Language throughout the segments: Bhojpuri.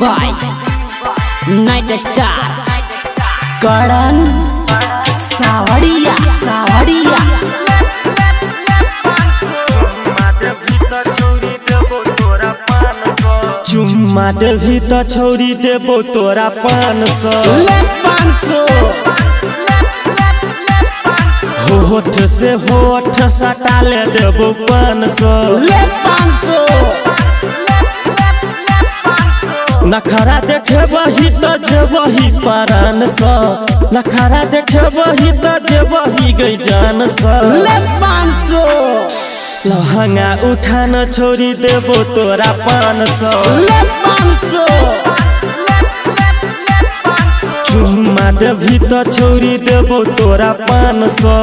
by Night Star Karan Sawadiya चुम्मा देवी तो छोड़ी देबो तोरा 500 होठ से होठ सटा ले देबो 500 नखरा देखे बही तो जेबही परान सा नखरा देखे बही तो जेबही गई जान सा लहंगा उठान छोड़ी देबो तोरा 500 चुम्मा देवी तो छोड़ी देबो तोरा 500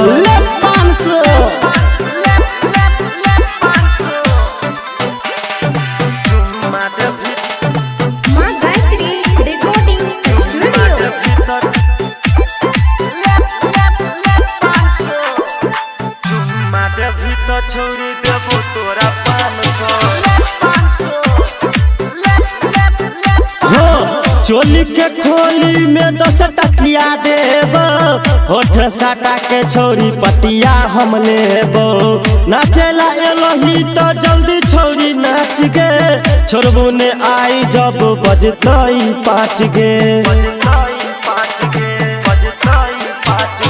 छोड़ी देबो तोरा 500 हो चोली के खोली में 10 टकिया देबो होठ साटा के छोरी पटिया हम लेबो नाचेला एलोही तो जल्दी छोरी नाच गे छोरबू ने आई जब बजतई 5 गे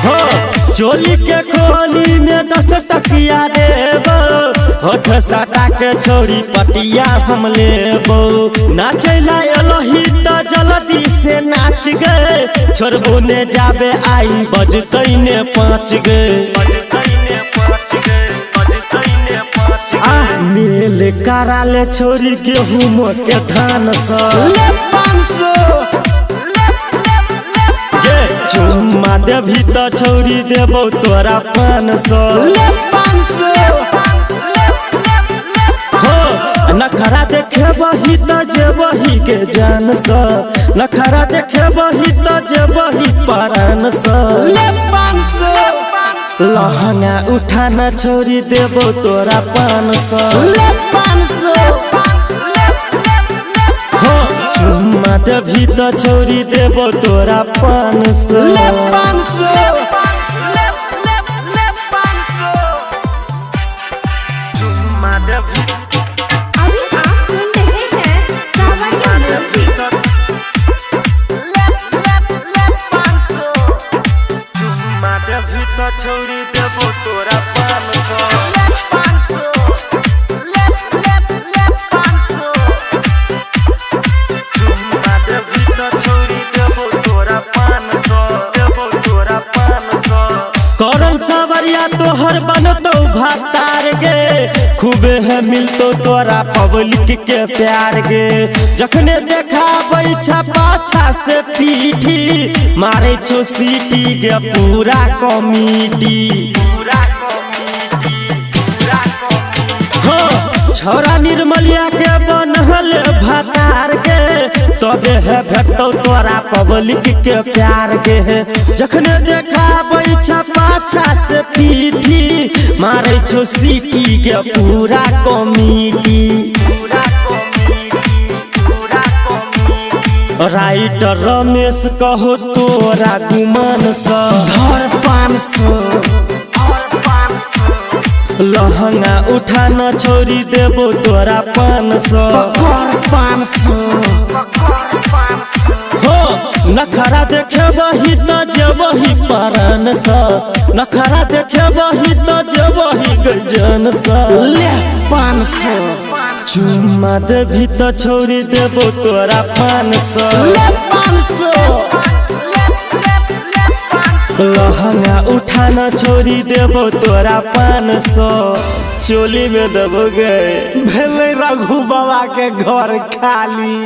हो चोली के खोली में 10 टकिया देबो होठ साटा के छोरी पटिया हम लेबो नाचैला एलोही तो जल्दी से नाच गे छोरबू ने जाबे आई बजतई ने 5 गे मेल करा ले छोरी गेहूं के धान सा चुम्मा देवी तो छोड़ी देबो तोरा 500 हो नखरा देखे बही तो जेबही के जान सा नखरा देखे बही तो जेबही परान सा लहंगा उठाना छोड़ी देबो तोरा 500 हो चुम्मा देवी तो छोड़ी देबो तोरा 500 चुम्मा देवी तो छोड़ी देबो तोरा 500 चुम्मा देवी तो छोड़ी देबो तोरा 500 करन सावरिया तोहर बनतो भातार गे खूबे है मिलतो तोरा पब्लिक के प्यार गे जखने देखा बैठा पाछा से पीठी मारे छो सीटी गे पूरा कमिटी छोरा निर्मलिया के बनहल भातार गे तबे है भेटो तोरा पब्लिक के प्यार गे जखने देखा बैठा पाछा से पीठी मारे छो सीटी के पूरा कमिटी राइटर रमेश कहो तोरा गुमान सा घर 500 लहंगा उठाना छोड़ी देबो तोरा 500 हो नखरा देखे बही तो जेबही परान सा नखरा देखे बही तो जेबही गजन सा 500 चुम्मा देवी तो छोड़ी देबो तोरा 500 लहंगा उठाना छोड़ी देबो तोरा 500 चोली में देबो गे भेले रघु बाबा के घर खाली।